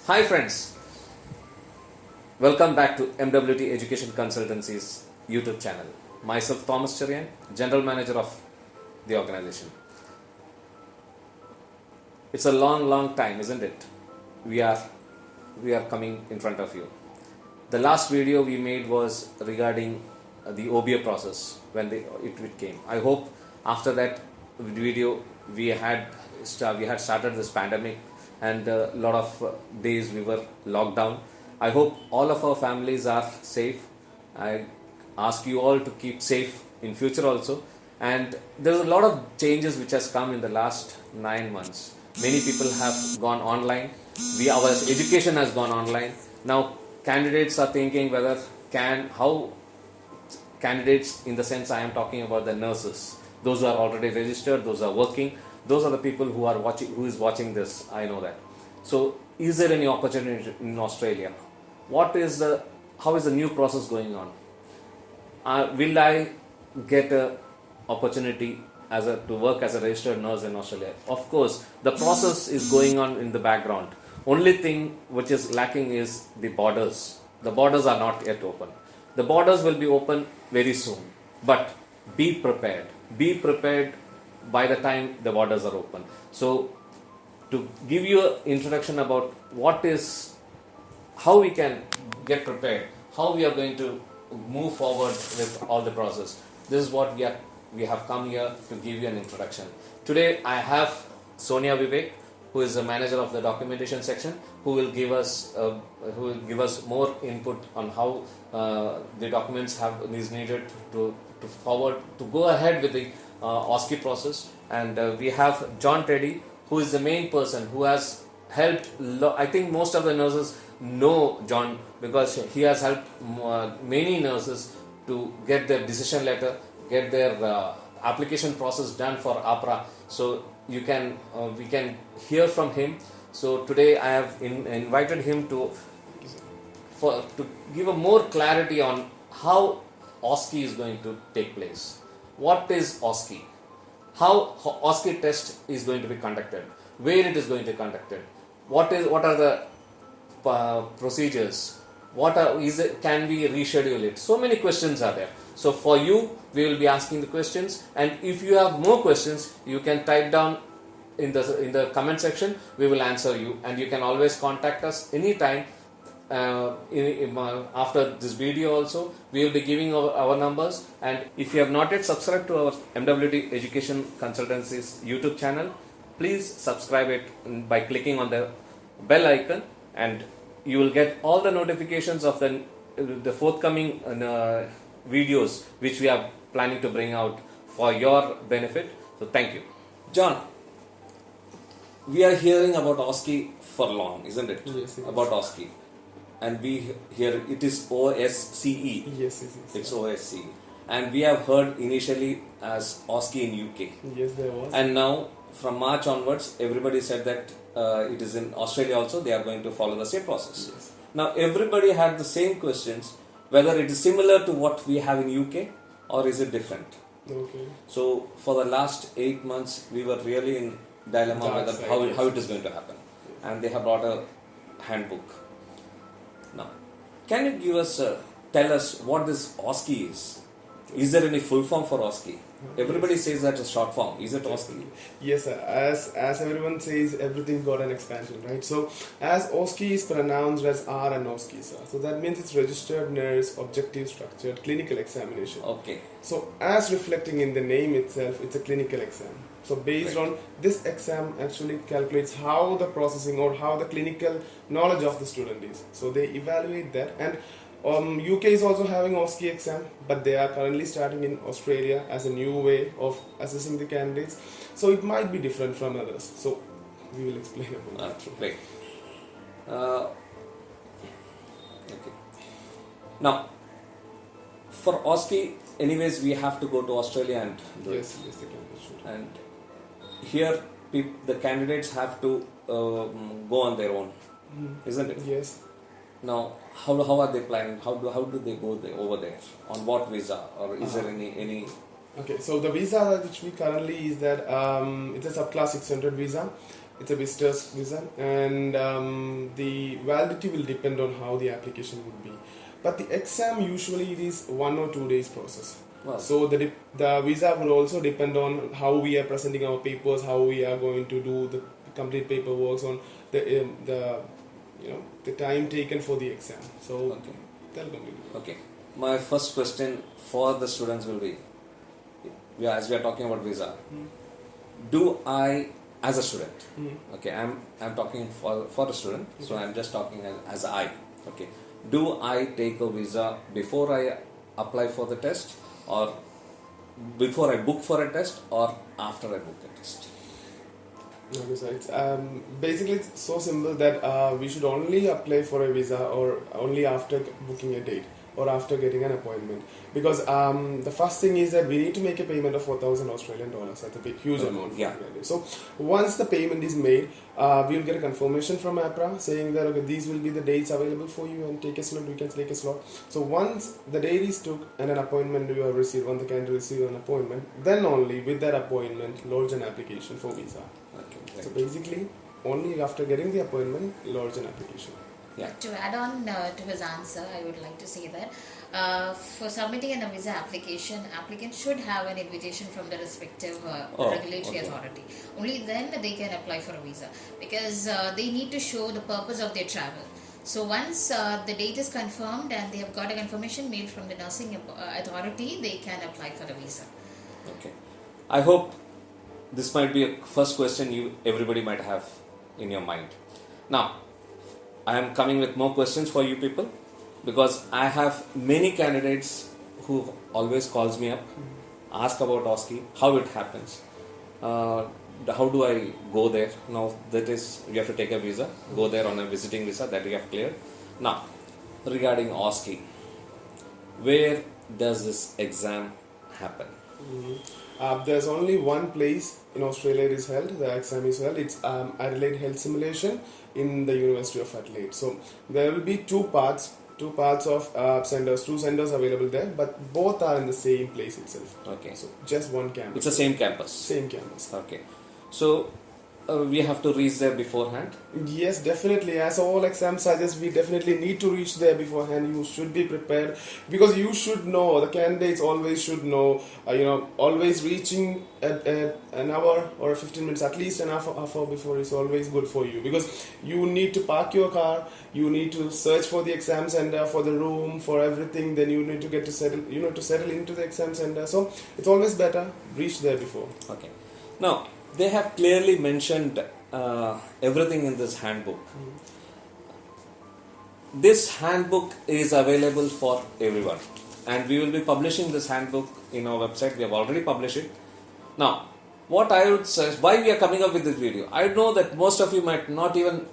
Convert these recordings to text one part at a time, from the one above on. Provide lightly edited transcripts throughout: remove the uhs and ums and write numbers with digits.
Hi friends, welcome back to MWT Education Consultancy's YouTube channel. Myself Thomas Cherian, General Manager of the organization. It's a long time, isn't it? We are coming in front of you. The last video we made was regarding the OBA process when it came. I hope after that video we had started this pandemic and a lot of days we were locked down. I hope all of our families are safe. I ask you all to keep safe in future also. And there's a lot of changes which has come in the last 9 months. Many people have gone online. Our education has gone online. Now candidates are thinking how candidates, in the sense I am talking about the nurses, those who are already registered, those who are working, those are the people who is watching this. I know that. So is there any opportunity in Australia? How is the new process going on? Will I get a opportunity to work as a registered nurse in Australia? Of course, the process is going on in the background. Only thing which is lacking is the borders. The borders are not yet open. The borders will be open very soon. But be prepared. Be prepared by the time the borders are open. So, to give you an introduction about how we can get prepared, how we are going to move forward with all the process. This is what we have come here to give you an introduction. Today I have Sonia Vivek, who is the manager of the documentation section, who will give us more input on how the documents is needed to go ahead with the OSCE process. And we have John Teddy, who is the main person who has helped. I think most of the nurses know John because he has helped many nurses to get their decision letter, get their application process done for APRA. So we can hear from him. So today I have invited him to give a more clarity on how OSCE is going to take place. What is OSCE? How OSCE test is going to be conducted? Where it is going to be conducted? What are the procedures? Can we reschedule it? So many questions are there. So for you, we will be asking the questions, and if you have more questions, you can type down in the comment section. We will answer you, and you can always contact us anytime. After this video also, we will be giving our numbers, and if you have not yet subscribed to our MWT Education Consultancy's YouTube channel, please subscribe it by clicking on the bell icon, and you will get all the notifications of the forthcoming videos which we are planning to bring out for your benefit. So thank you. John, we are hearing about OSCE for long, isn't it? Yes. About OSCE. And we hear it is OSCE. Yes. It's OSCE. And we have heard initially as OSCE in UK. Yes, there was. And now from March onwards, everybody said that it is in Australia also, they are going to follow the same process. Yes. Now everybody had the same questions, whether it is similar to what we have in UK or is it different. Okay. So for the last 8 months, we were really in dilemma whether how it is going to happen. Yes. And they have brought a handbook. Now, can you tell us what this OSCE is? Is there any full form for OSCE? Everybody says that it's short form. Is it OSCE? Yes, sir. As everyone says, everything's got an expansion, right? So, as OSCE is pronounced as R and OSCE, sir. So that means it's registered nurse, objective structured clinical examination. Okay. So, as reflecting in the name itself, it's a clinical exam. So, based on this exam, actually calculates how the processing or how the clinical knowledge of the student is. So, they evaluate that. And UK is also having OSCE exam, but they are currently starting in Australia as a new way of assessing the candidates. So it might be different from others. So we will explain about that. Great. Okay. Now, for OSCE, anyways, we have to go to Australia and do it. Yes, the candidate should. And here, the candidates have to go on their own, isn't it? Yes. Now, how are they planning? How do they go over there? On what visa, or is there any? Okay, so the visa which we currently is that it's a subclass 600 visa, It's a visitor's visa, and the validity will depend on how the application would be. But the exam usually it is 1 or 2 days process. Wow. So the visa will also depend on how we are presenting our papers, how we are going to do the complete paperwork on the time taken for the exam. So Okay. that'll complete. Okay. My first question for the students will be, as we are talking about visa, do I, as a student, okay, I'm talking for a student, so I'm just talking as I, okay, do I take a visa before I apply for the test, or before I book for a test, or after I book a test? Okay, so it's basically it's so simple that we should only apply for a visa or only after booking a date or after getting an appointment, because the first thing is that we need to make a payment of 4,000 Australian dollars. That's a big, huge amount. Yeah. So once the payment is made, we will get a confirmation from APRA saying that okay, these will be the dates available for you, and take a slot. We can take a slot. So once the date is took and an appointment you have received, once the candidate receives an appointment, then only with that appointment lodge an application for visa. Okay. So Right. basically, only after getting the appointment, lodge an application. Yeah. To add on to his answer, I would like to say that for submitting a visa application, applicant should have an invitation from the respective regulatory okay. authority. Only then they can apply for a visa, because they need to show the purpose of their travel. So once the date is confirmed and they have got a confirmation mail from the nursing authority, they can apply for the visa. Okay. I hope this might be a first question everybody might have in your mind. Now, I am coming with more questions for you people, because I have many candidates who always calls me up, ask about OSCE, how it happens, how do I go there. Now that is, you have to take a visa, go there on a visiting visa that you have cleared. Now, regarding OSCE, where does this exam happen? There's only one place in Australia it is held, the exam is held. It's Adelaide Health Simulation in the University of Adelaide. So there will be two parts of centers, two centers available there, but both are in the same place itself. Okay. So just one campus. It's the same campus. Same campus. Okay. So we have to reach there beforehand. Yes, definitely. As all exams suggest, we definitely need to reach there beforehand. You should be prepared, because you should know, the candidates always should know, always reaching at an hour or 15 minutes, at least an half hour before is always good for you, because you need to park your car, you need to search for the exam center, for the room, for everything, then you need to get to settle into the exam center. So it's always better reach there before. Okay. Now, they have clearly mentioned everything in this handbook. This handbook is available for everyone, and we will be publishing this handbook in our website. We have already published it. Now, what I would say is, why we are coming up with this video. I know that most of you might not even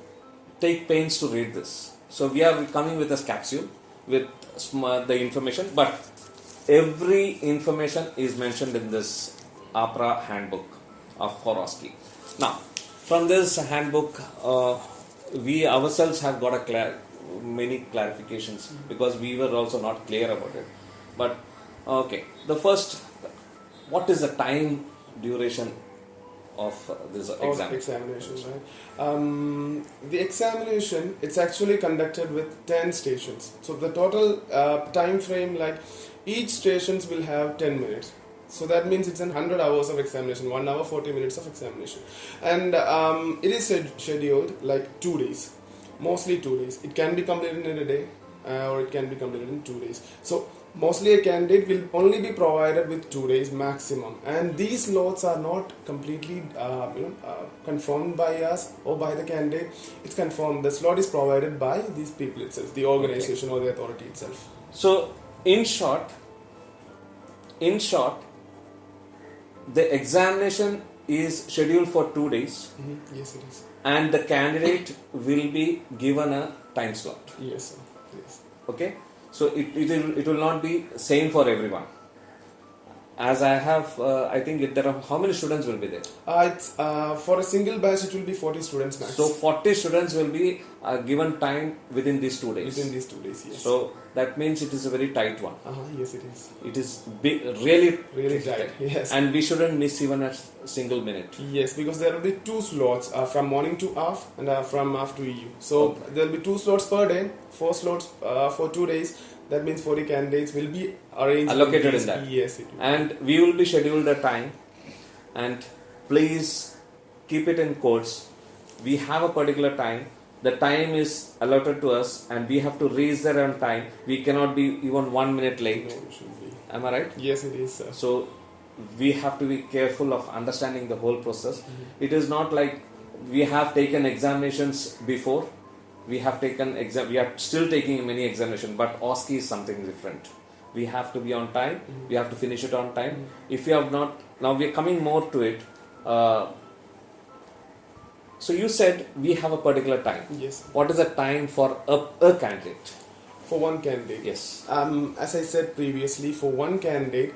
take pains to read this. So we are coming with a capsule with the information, but every information is mentioned in this APRA handbook for OSCE. Now, from this handbook, we ourselves have got many clarifications, because we were also not clear about it. But okay, the first, what is the time duration of this examination, right? The examination, it's actually conducted with 10 stations. So the total time frame, like each stations will have 10 minutes. So that means it's 100 hours of examination, 1 hour 40 minutes of examination. And it is scheduled like 2 days, mostly 2 days. It can be completed in a day, or it can be completed in 2 days. So mostly a candidate will only be provided with 2 days maximum. And these slots are not completely confirmed by us or by the candidate. It's confirmed. The slot is provided by these people itself, the organization or the authority itself. So in short, the examination is scheduled for 2 days. Yes, it is. And the candidate will be given a time slot. Yes, sir. Yes. Okay, so it will not be same for everyone. as I have, I think there are how many students will be there? It's for a single batch, it will be 40 students max. So 40 students will be given time within these 2 days. Within these 2 days, yes. So that means it is a very tight one. Yes, it is. It is big, really, Really tight, yes. And we shouldn't miss even a single minute. Yes, because there will be 2 slots from morning to AF and from AF to EU. So there will be 2 slots per day, 4 slots for 2 days. That means 40 candidates will be arranged. Allocated in that. Yes, it will. And we will be scheduled the time. And please keep it in quotes. We have a particular time. The time is allotted to us, and we have to reach there on time. We cannot be even 1 minute late. No, it should be. Am I right? Yes, it is, sir. So we have to be careful of understanding the whole process. It is not like we have taken examinations before. We are still taking many examinations, but OSCE is something different. We have to be on time. We have to finish it on time. If you have not, now we are coming more to it. So you said we have a particular time. Yes. What is the time for a candidate? For one candidate. Yes. As I said previously, for one candidate,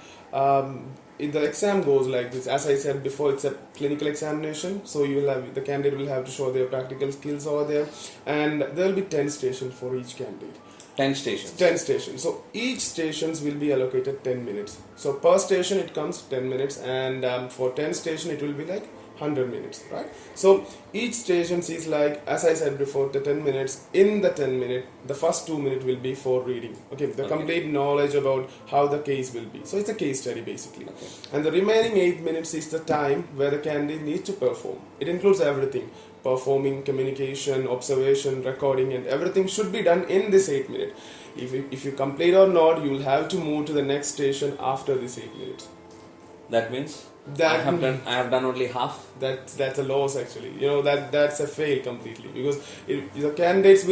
the exam goes like this. As I said before, it's a clinical examination, so the candidate will have to show their practical skills over there, and there will be 10 stations for each candidate. 10 stations. 10 stations. So each stations will be allocated 10 minutes. So per station it comes 10 minutes, and for 10 station it will be like 100 minutes, right? So each station is like, as I said before, the 10 minutes. In the 10 minute, the first 2 minutes will be for reading. Okay, the complete knowledge about how the case will be. So it's a case study basically. Okay. And the remaining 8 minutes is the time where the candidate needs to perform. It includes everything. Performing, communication, observation, recording, and everything should be done in this 8 minutes. If you complete or not, you will have to move to the next station after this 8 minutes. That means That I have done only half. That's a loss actually. That's a fail completely, because the candidates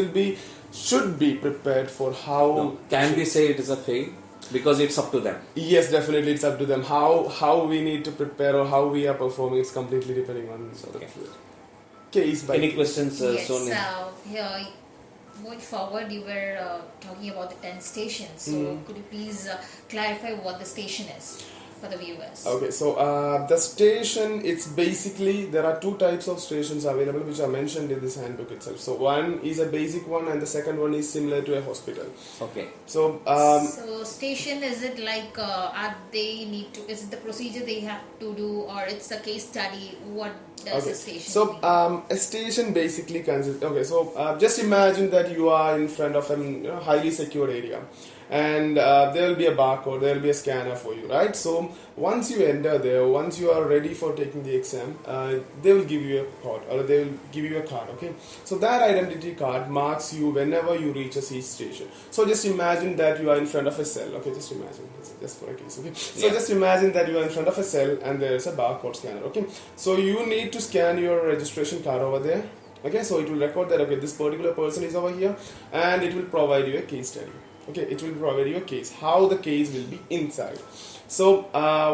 should be prepared for how. No. Can we say it is a fail? Because it's up to them. Yes, definitely it's up to them. How we need to prepare or how we are performing, it's completely depending on Okay. case by Any case. questions, Yes, Sonia? here, moving forward, you were talking about the 10 stations. So, could you please clarify what the station is for the viewers? Okay, so the station, it's basically, there are 2 types of stations available which are mentioned in this handbook itself. So one is a basic one, and the second one is similar to a hospital. Okay. So So station, is it like is it the procedure they have to do, or it's a case study? What does a station so mean? a station basically consists. Okay, so just imagine that you are in front of a highly secured area, and there will be a barcode, there will be a scanner for you, right? So once you enter there, once you are ready for taking the exam, they will give you a code, or they will give you a card. Okay, so that identity card marks you whenever you reach a each station. So just imagine that you are in front of a cell. Okay, just imagine, just for a case. Okay, so just imagine that you are in front of a cell and there is a barcode scanner. Okay, so you need to scan your registration card over there. Okay, so it will record that, okay, this particular person is over here, and it will provide you a case study. Okay, it will provide you a case, how the case will be inside. So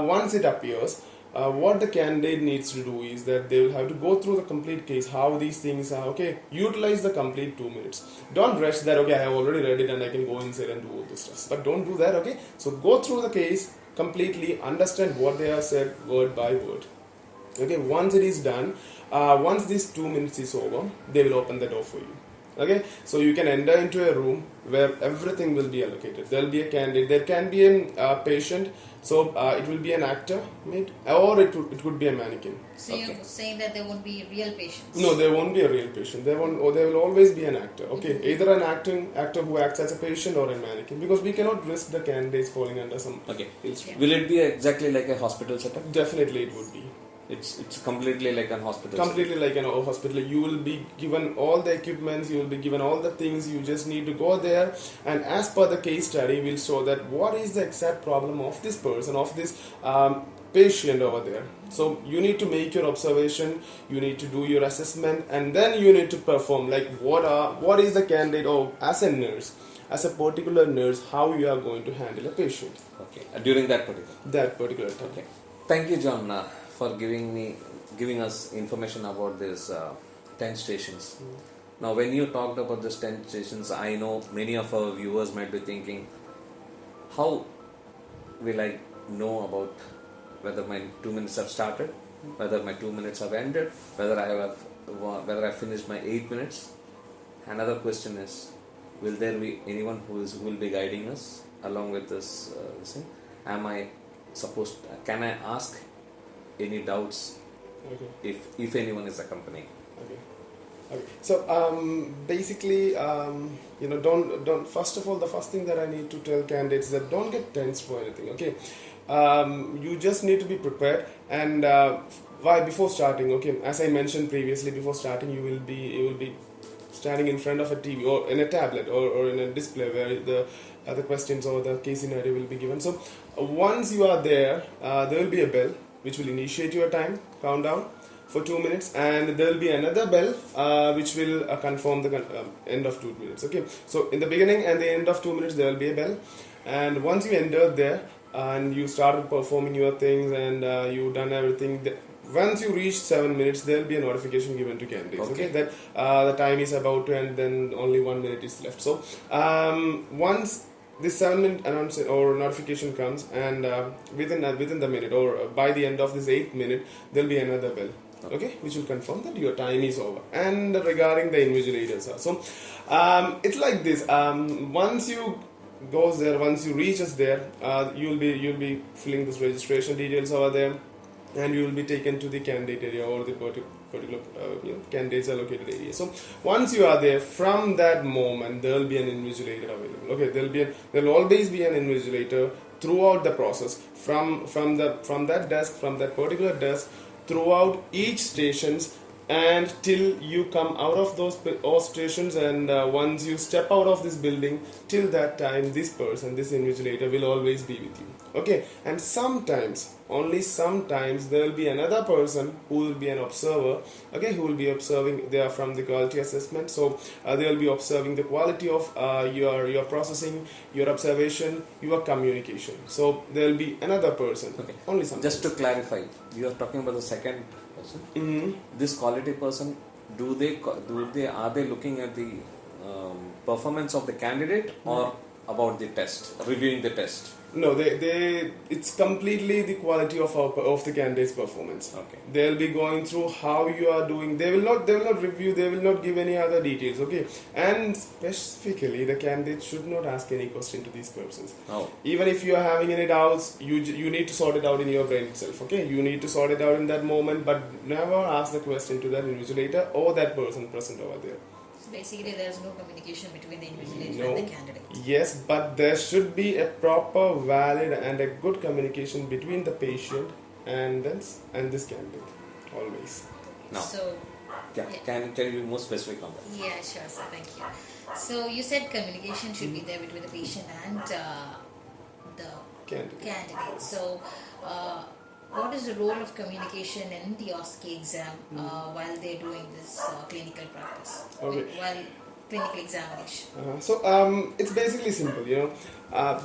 once it appears, what the candidate needs to do is that they will have to go through the complete case, how these things are. Okay, utilize the complete 2 minutes. Don't rush that, okay, I have already read it and I can go inside and do all this stuff. But don't do that, okay? So go through the case completely, understand what they have said word by word. Okay, once it is done, once these 2 minutes is over, they will open the door for you. Okay, so you can enter into a room where everything will be allocated. There will be a candidate, there can be a patient, so it will be an actor, maybe, or it could be a mannequin. So you're saying that there won't be real patients? No, there won't be a real patient. There will always be an actor. Okay, either an actor who acts as a patient or a mannequin, because we cannot risk the candidates falling under some. Okay. illness. Will it be exactly like a hospital setup? Definitely, it would be. It's completely like a hospital. Completely like an hospital. You will be given all the equipments, you will be given all the things, you just need to go there, and as per the case study will show that what is the exact problem of this person, of this patient over there. So you need to make your observation, you need to do your assessment, and then you need to perform, like what is the candidate, or as a nurse, as a particular nurse, how you are going to handle a patient. Okay. During that particular Time. Okay. Thank you, John, for giving us information about this 10 stations. Now, when you talked about this 10 stations, I know many of our viewers might be thinking, how will I know about whether my 2 minutes have started, whether my 2 minutes have ended, whether I finished my 8 minutes. Another question is, will there be anyone who will be guiding us along with this thing? Am I supposed? Can I ask any doubts Okay. if anyone is accompanying? Okay. Okay. So basically, don't. First of all, the first thing that I need to tell candidates is that don't get tense for anything. Okay. You just need to be prepared, and why before starting? Okay, as I mentioned previously, before starting, you will be standing in front of a TV or in a tablet or in a display where the questions or the case scenario will be given. So once you are there, there will be a bell which will initiate your time countdown for 2 minutes, and there will be another bell which will confirm the end of 2 minutes. Okay, so in the beginning and the end of 2 minutes there will be a bell, and once you enter there and you started performing your things and you've done everything, once you reach 7 minutes there will be a notification given to candidates. Okay, that the time is about to end, then only 1 minute is left. So once this 7-minute announcement or notification comes, and within the minute or by the end of this 8th minute there will be another bell, okay, which will confirm that your time is over. And regarding the invigilators, so it's like this. Once you goes there, once you reaches there, you'll be filling this registration details over there, and you will be taken to the candidate area or the particular candidates allocated area. So once you are there, from that moment there will be an invigilator available. Okay, there will always be an invigilator throughout the process, from that desk, from that particular desk, throughout each stations, and till you come out of those all stations, and once you step out of this building, till that time this invigilator will always be with you. Okay, and sometimes, only sometimes, there will be another person who will be an observer, okay, who will be observing. They are from the quality assessment, so they will be observing the quality of your processing, your observation, your communication. So there will be another person. Okay, only sometimes. just to clarify, you are talking about the second person. Mm-hmm. This quality person, are they looking at the performance of the candidate or about the test, reviewing the test? No, it's completely the quality of the candidate's performance. Okay. They'll be going through how you are doing. They will not review. They will not give any other details. Okay, and specifically, the candidate should not ask any question to these persons. Oh. Even if you are having any doubts, you need to sort it out in your brain itself. Okay, you need to sort it out in that moment, but never ask the question to that invigilator or that person present over there. Basically, there is no communication between the invigilator and the candidate. Yes, but there should be a proper, valid, and a good communication between the patient and this candidate, always. Now, So, can you be more specific on that? yeah, sure, sir. Thank you. So, you said communication should be there between the patient and the candidate. So, what is the role of communication in the OSCE exam while they're doing this clinical practice? Okay. While clinical examination? So it's basically simple,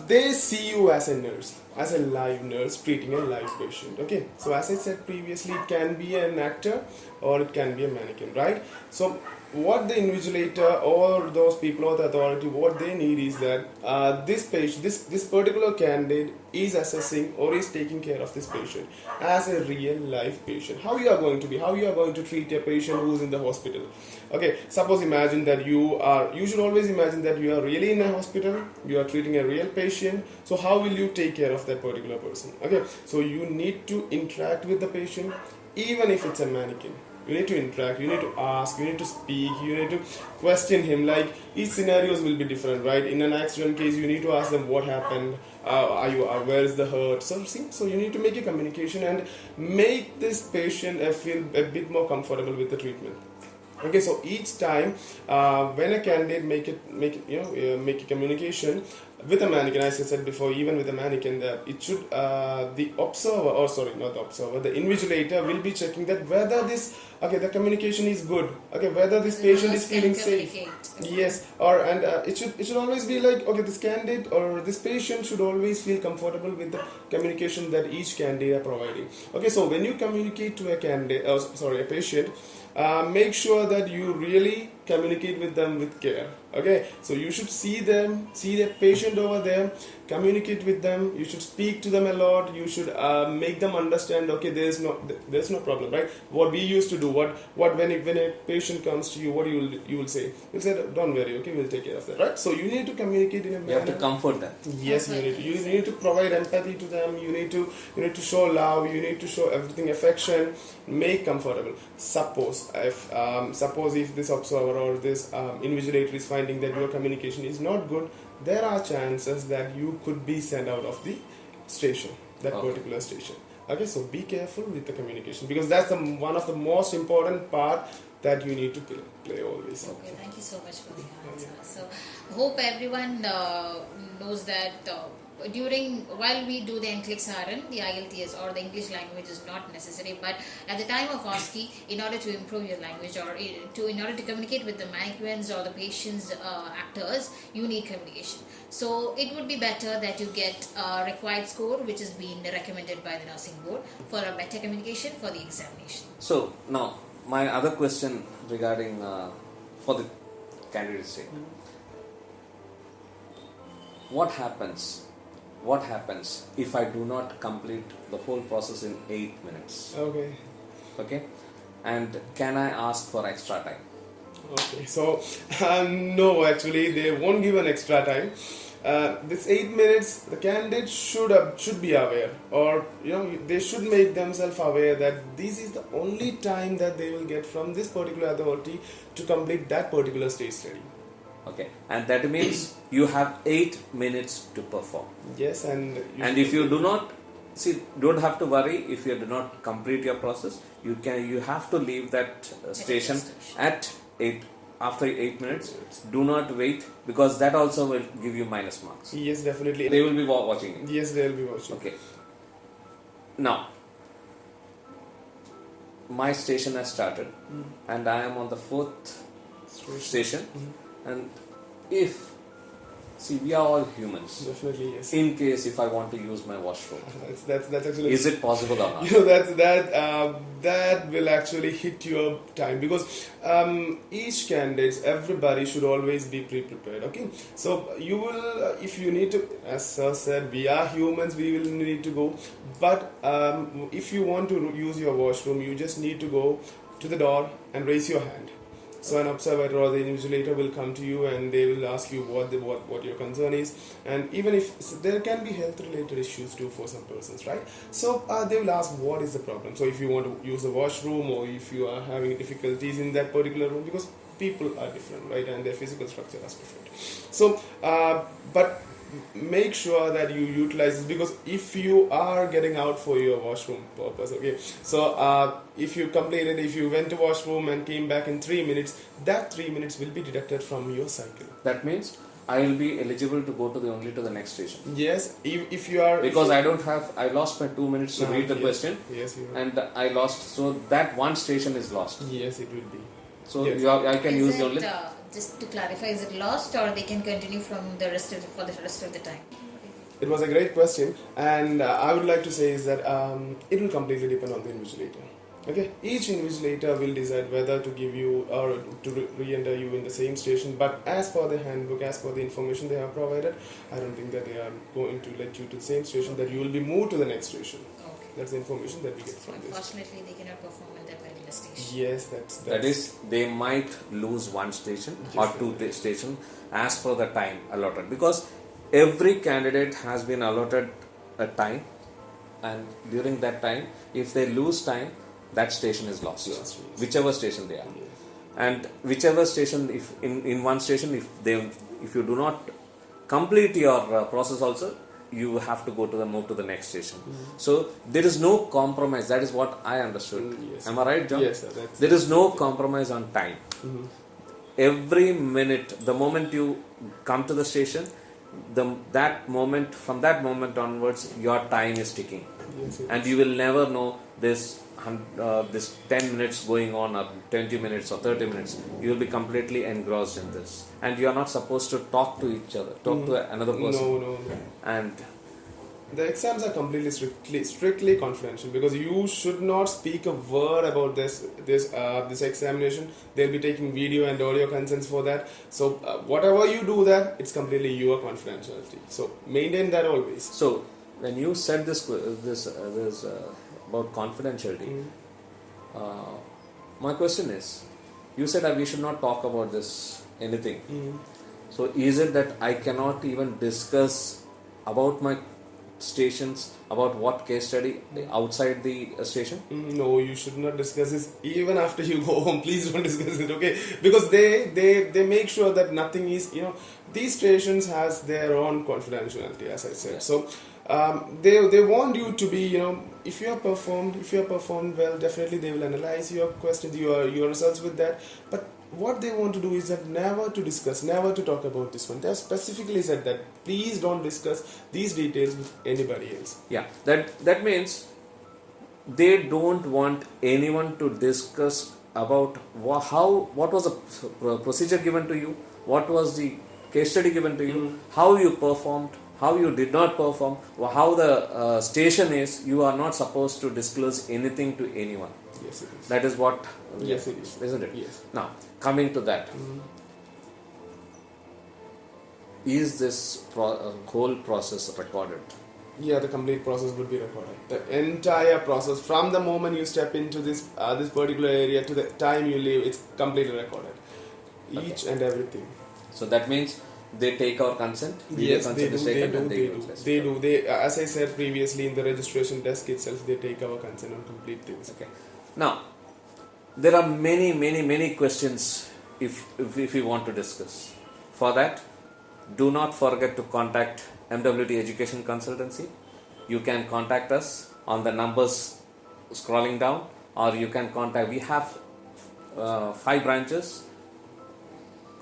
they see you as a nurse, as a live nurse treating a live patient. Okay, so as I said previously, it can be an actor or it can be a mannequin, right? So what the invigilator or those people or the authority, what they need is that this patient, this particular candidate is assessing or is taking care of this patient as a real life patient. How you are going to treat a patient who is in the hospital. Okay, suppose imagine that you should always imagine that you are really in a hospital, you are treating a real patient. So how will you take care of that particular person? Okay, so you need to interact with the patient, even if it's a mannequin. You need to interact, you need to ask, you need to speak, you need to question him. Like, each scenarios will be different, right? In an accident case, you need to ask them what happened, where is the hurt. So you need to make a communication and make this patient feel a bit more comfortable with the treatment. Okay, so each time when a candidate make a communication with a mannequin, as I said before, even with a mannequin, it should the invigilator will be checking that whether the communication is good. Okay, whether this patient is feeling safe. Yes, it should always be like, okay, this candidate or this patient should always feel comfortable with the communication that each candidate are providing. Okay, so when you communicate to a patient, make sure that you really communicate with them with care. Okay, so you should see the patient over there, communicate with them. You should speak to them a lot. You should make them understand. Okay, there's no problem, right? What we used to do, what when a patient comes to you, what you will say? You'll say, don't worry, okay, we'll take care of that, right? So you need to communicate in a manner. You have to comfort them. Yes, you need to provide empathy to them. You need to show love. You need to show everything affection. Make comfortable. Suppose if this observer or this invigilator is finding that your communication is not good, there are chances that you could be sent out of the station, that particular station. Okay, so be careful with the communication, because that's one of the most important part that you need to play always. Okay, thank you so much for the answer. So, hope everyone knows that while we do the NCLEX RN, the IELTS or the English language is not necessary, but at the time of OSCE, in order to improve your language or in order to communicate with the migrants or the patients actors, you need communication. So it would be better that you get a required score which is being recommended by the nursing board for a better communication for the examination. So now my other question regarding for the candidate sake, what happens if I do not complete the whole process in 8 minutes? Okay, and can I ask for extra time? Okay, so no, actually they won't give an extra time. This 8 minutes, the candidate should be aware, or they should make themselves aware that this is the only time that they will get from this particular authority to complete that particular state study. Okay, and that means you have 8 minutes to perform. Yes, and if you do not don't have to worry if you do not complete your process. You have to leave that station at 8. After 8 minutes, do not wait, because that also will give you minus marks. Yes, definitely. They will be watching it. Yes, they will be watching. Okay. Now, my station has started, and I am on the 4th station. And we are all humans. Definitely, yes. In case if I want to use my washroom, that's actually. Is it possible or not? That will actually hit your time, because each candidate, everybody should always be pre-prepared. Okay, so you will, if you need to, as Sir said, we are humans. We will need to go, but if you want to use your washroom, you just need to go to the door and raise your hand. So an observer or the invigilator will come to you and they will ask you what your concern is, and even if there can be health related issues too for some persons, right? So they will ask what is the problem. So if you want to use the washroom, or if you are having difficulties in that particular room, because people are different, right, and their physical structure is different. So but make sure that you utilize this, because if you are getting out for your washroom purpose, okay, so if you went to washroom and came back in 3 minutes, that 3 minutes will be deducted from your cycle. That means I will be eligible to go only to the next station. Yes, if you are, because I lost my 2 minutes to read the question. Yes, you are. And I lost, so that one station is lost. Yes, it will be. So yes. I can use only. Just to clarify, is it lost, or they can continue for the rest of the time? It was a great question, and I would like to say is that it will completely depend on the invigilator. Okay, each invigilator will decide whether to give you or to re-enter you in the same station. But as per the handbook, as per the information they have provided, I don't think that they are going to let you to the same station. That you will be moved to the next station. Okay. That's the information that we get from this. Unfortunately, they cannot perform at that particular station. Yes, that is, they might lose one station or two stations as per the time allotted, because every candidate has been allotted a time, and during that time, if they lose time, that station is lost. Yes. Whichever station they are. Yes. And whichever station, if in one station, if you do not complete your process also, you have to move to the next station. So there is no compromise. That is what I understood. Yes. Am I right, John? Yes, sir. There is no compromise on time. Every minute, the moment you come to the station, from that moment onwards, your time is ticking. Yes, and you will never know this 10 minutes going on, or 20 minutes or 30 minutes. You will be completely engrossed in this, and you are not supposed to talk to each other, to another person. No. And The exams are completely strictly confidential because you should not speak a word about this examination. They'll be taking video and audio consents for that. So whatever you do that, it's completely your confidentiality. So maintain that always. So when you said this about confidentiality, my question is, you said that we should not talk about this anything. So is it that I cannot even discuss about my stations, about what case study outside the station? No, you should not discuss this even after you go home. Please don't discuss it, okay? Because they make sure that nothing is, these stations has their own confidentiality, as I said. Yeah. So they want you to be, if you have performed well, definitely they will analyze your questions, your results with that. But what they want to do is that never to talk about this one. They have specifically said that please don't discuss these details with anybody else. Yeah, that means they don't want anyone to discuss about what was the procedure given to you, what was the case study given to you, how you performed, how you did not perform, or how the station is. You are not supposed to disclose anything to anyone. Yes, it is. That is what. Yes, it is. Isn't it? Yes. Now, coming to that, is this whole process recorded? Yeah, the complete process would be recorded. The entire process, from the moment you step into this particular area to the time you leave, it's completely recorded. Each and everything. So that means they take our consent. Yes, consent is taken and they utilize it. do. They do. They, as I said previously, in the registration desk itself, they take our consent on complete things. Okay. Now, there are many questions if we want to discuss. For that, do not forget to contact MWT Education Consultancy. You can contact us on the numbers scrolling down, or you can contact. We have 5 branches: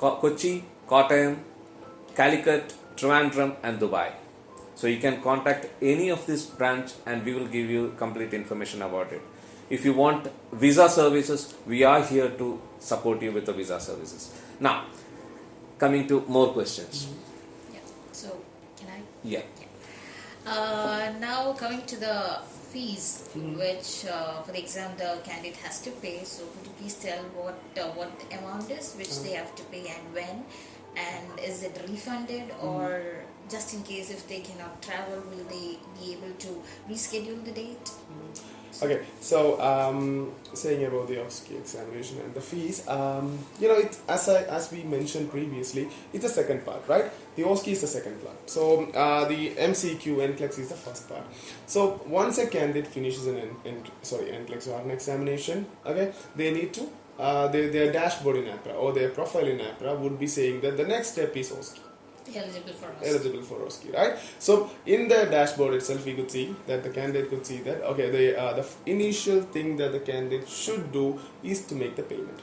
Kochi, Kottayam, Calicut, Trivandrum, and Dubai. So you can contact any of this branch and we will give you complete information about it. If you want visa services, we are here to support you with the visa services. Now, coming to more questions. Yeah. So, can I? Yeah. Now coming to the fees, which for the exam the candidate has to pay. So, could you please tell what the amount is which they have to pay and when, and is it refunded or just in case if they cannot travel, will they be able to reschedule the date? Okay, so saying about the OSCE examination and the fees, it, as we mentioned previously, it's the second part, right? The OSCE is the second part. So the MCQ NCLEX is the first part. So once a candidate finishes an NCLEX or an examination, okay, they need to their dashboard in APRA or their profile in APRA would be saying that the next step is OSCE. Eligible for OSCE, right? So in the dashboard itself, we could see that the candidate could see that the initial thing that the candidate should do is to make the payment.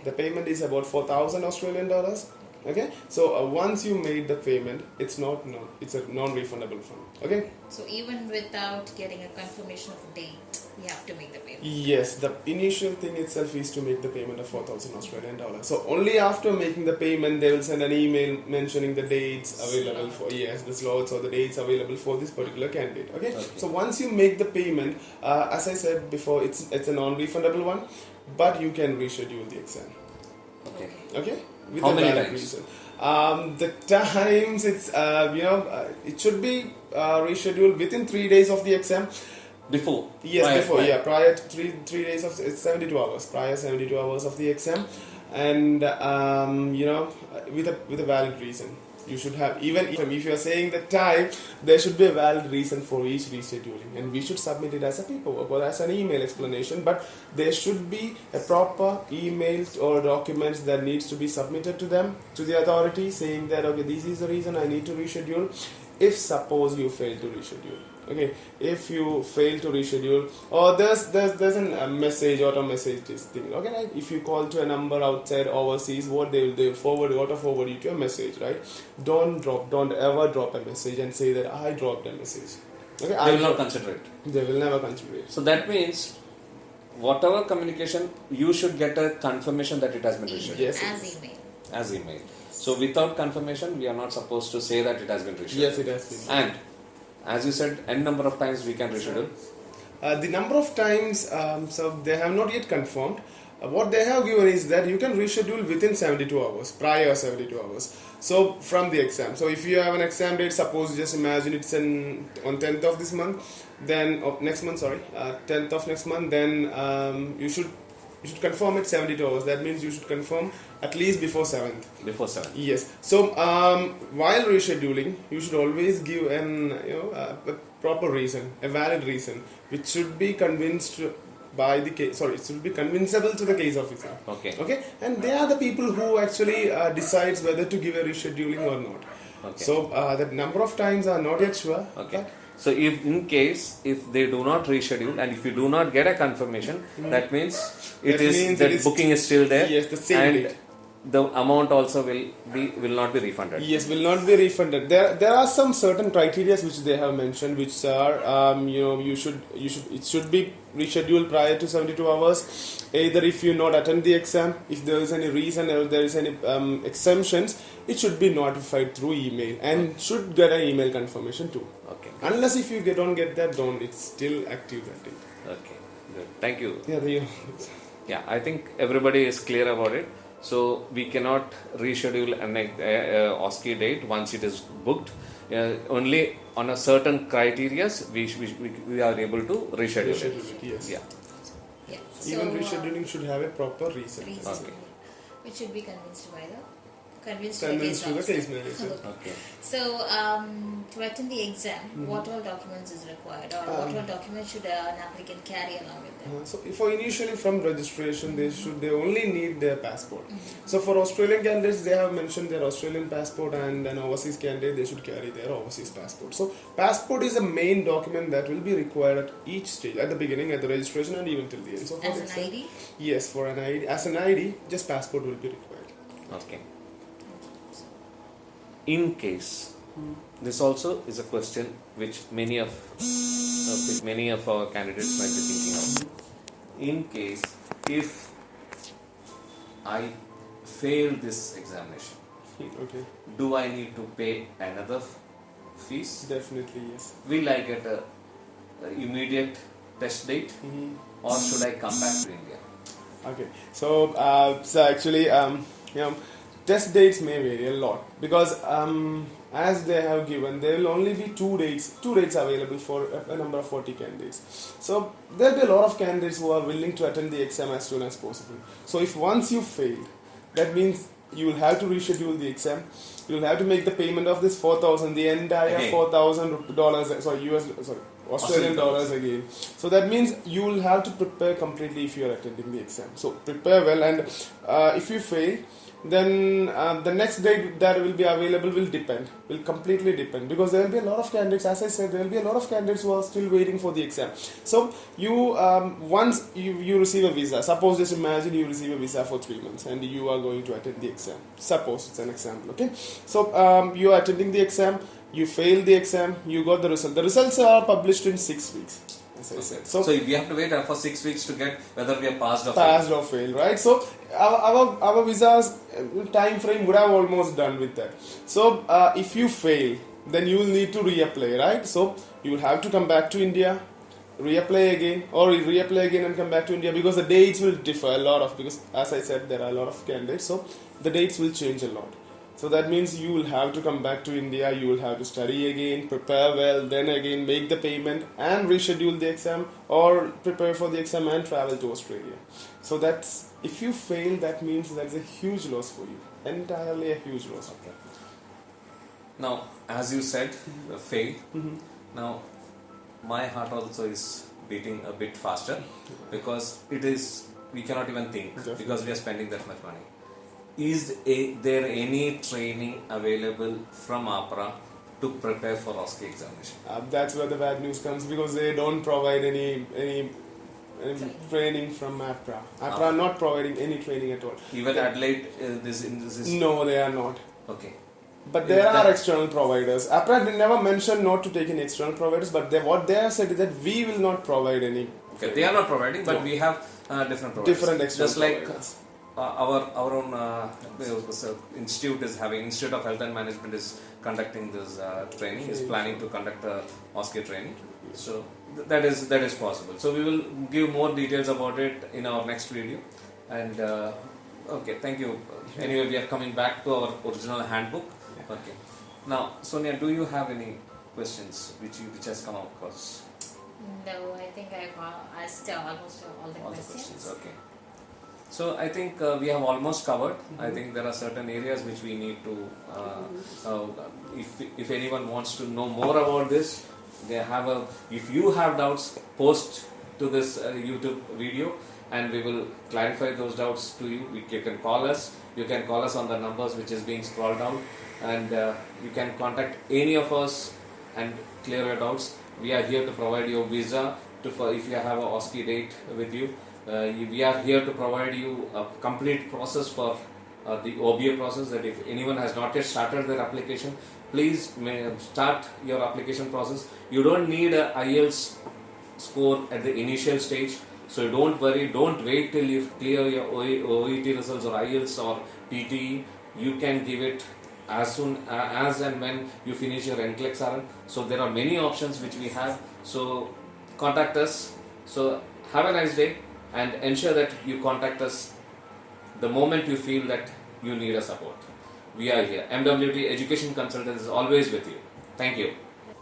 The payment is about 4,000 Australian dollars. Okay, so once you made the payment, it's a non-refundable fund. Okay. So even without getting a confirmation of date, we have to make the payment. Yes, the initial thing itself is to make the payment of 4,000 Australian dollars. So only after making the payment, they will send an email mentioning the dates available for the slots or the dates available for this particular candidate. Okay. So once you make the payment, as I said before, it's a non-refundable one, but you can reschedule the exam. Okay. With how many times? reason. The times it should be rescheduled within 3 days of the exam. Before? Yes, prior to 3 days of it's 72 hours. Prior 72 hours of the exam, and with a valid reason. You should have, even if you are saying the time, there should be a valid reason for each rescheduling, and we should submit it as a paperwork or as an email explanation. But there should be a proper emails or documents that needs to be submitted to them, to the authority, saying that this is the reason I need to reschedule. If suppose you fail to reschedule. Okay, if you fail to reschedule, or there's a message, auto message this thing. Okay, right? If you call to a number outside overseas, what they will forward you to a message, right? Don't ever drop a message and say that I dropped a message. Okay, they will not consider it. They will never consider it. So that means, whatever communication, you should get a confirmation that it has been rescheduled. Yes, As email. So without confirmation, we are not supposed to say that it has been rescheduled. Yes, it has been. And as you said, n number of times we can reschedule. The number of times, so they have not yet confirmed. What they have given is that you can reschedule within 72 hours, prior 72 hours. So from the exam. So if you have an exam date, suppose just imagine it's on 10th of this month, then next month, sorry, 10th of next month, then you should confirm it 72 hours. That means you should confirm at least before 7th. Before 7. Yes. So while rescheduling, you should always give a proper reason, a valid reason, which should be convinced by the case. Sorry, it should be convincible to the case officer. Okay. Okay. And they are the people who actually decides whether to give a rescheduling or not. Okay. So the number of times are not yet sure. Okay. So if in case if they do not reschedule and if you do not get a confirmation, that means That means that it is booking is still there. Yes, the same and date. the amount also will not be refunded. Yes, will not be refunded. There are some certain criteria which they have mentioned, which are it should be rescheduled prior to 72 hours. Either if you not attend the exam, if there is any reason or there is any exemptions, it should be notified through email and should get an email confirmation too. Okay. Unless if you don't get that, don't. It's still active. That is. Okay. Good. Thank you. Yeah. Yeah, I think everybody is clear about it. So we cannot reschedule an OSCE date once it is booked. Only on a certain criteria we are able to reschedule it. Reschedule it, yes. Yeah. Yeah. Even So, rescheduling should have a proper reason. reason, Okay. which should be convinced by the Convinced to to the the case case officer. manager. Okay. So, to attend the exam, what all documents is required, or what all documents should an applicant carry along with them? So for initially from registration, they only need their passport. So for Australian candidates, they have mentioned their Australian passport, and an overseas candidate they should carry their overseas passport. So passport is a main document that will be required at each stage, at the beginning, at the registration, and even till the end. So for As an exam- ID? Yes, for an ID, as an ID, just passport will be required. Okay. In case, this also is a question which many of our candidates might be thinking of. In case if I fail this examination, Okay, do I need to pay another fees? definitely yes. Will I get a immediate test date, or should I come back to India? Okay, so actually, test dates may vary a lot because as they have given, there will only be two dates available for a number of 40 candidates. So there will be a lot of candidates who are willing to attend the exam as soon as possible. So if once you fail, that means you will have to reschedule the exam. You will have to make the payment of this 4,000, the entire Again. $4,000, Australian dollars again. So that means you will have to prepare completely if you are attending the exam. So prepare well, and if you fail, then the next date that will be available will completely depend, because there will be a lot of candidates, as I said, there will be a lot of candidates who are still waiting for the exam. So you once you receive a visa, suppose just imagine you receive a visa for 3 months and you are going to attend the exam. Suppose it's an example, okay? So you are attending the exam, you fail the exam, you got the result. The results are published in 6 weeks, as I said. So we have to wait for 6 weeks to get whether we are passed or Passed failed. or failed, right? So our visa's time frame would have almost done with that. So if you fail, then you will need to reapply, right? So you will have to come back to India, reapply again, or reapply again and come back to India, because the dates will differ a lot because as I said, there are a lot of candidates, so the dates will change a lot. So that means you will have to come back to India, you will have to study again, prepare well, then again make the payment and reschedule the exam, or prepare for the exam and travel to Australia. So that's, if you fail, that means that's a huge loss for you. Entirely a huge loss. Okay. Now, as you said, fail. Now, my heart also is beating a bit faster because we cannot even think Definitely. because we are spending that much money. Is there any training available from APRA to prepare for OSCE examination? That's where the bad news comes, because they don't provide any training from APRA. APRA are not providing any training at all. Even Adelaide, this is No, they are not. okay. But there are external providers. APRA did never mention not to take in external providers, but what they have said is that we will not provide any. Okay, they are not providing, but No. we have different providers. Different external Just like providers. our own institute is having Institute of Health and Management is conducting this training, is planning to conduct a OSCE training. So that is possible. So we will give more details about it in our next video. And okay, thank you. Anyway, we are coming back to our original handbook. Okay. Now, Sonia, do you have any questions which has come across? No, I think I've asked almost all the questions. Okay. So I think we have almost covered. I think there are certain areas which we need to. If anyone wants to know more about this, they have a. If you have doubts, post to this YouTube video, and we will clarify those doubts to you. You can call us. You can call us on the numbers which is being scrolled down, and you can contact any of us and clear your doubts. We are here to provide you a visa if you have a OSCE date with you. We are here to provide you a complete process for the OBA process, that if anyone has not yet started their application, please start your application process. You don't need a IELTS score at the initial stage, so don't worry, don't wait till you clear your OET results or IELTS or PTE. You can give it as soon as and when you finish your NCLEX RN. So there are many options which we have, so contact us. So have a nice day, and ensure that you contact us the moment you feel that you need a support. We are here. MWT Education Consultants is always with you. Thank you.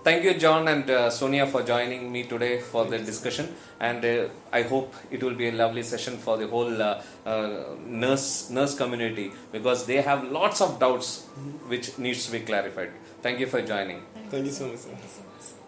Thank you, John and Sonia, for joining me today for the discussion. And I hope it will be a lovely session for the whole nurse community, because they have lots of doubts which needs to be clarified. Thank you for joining. Thank you so much, sir. Thank you so much.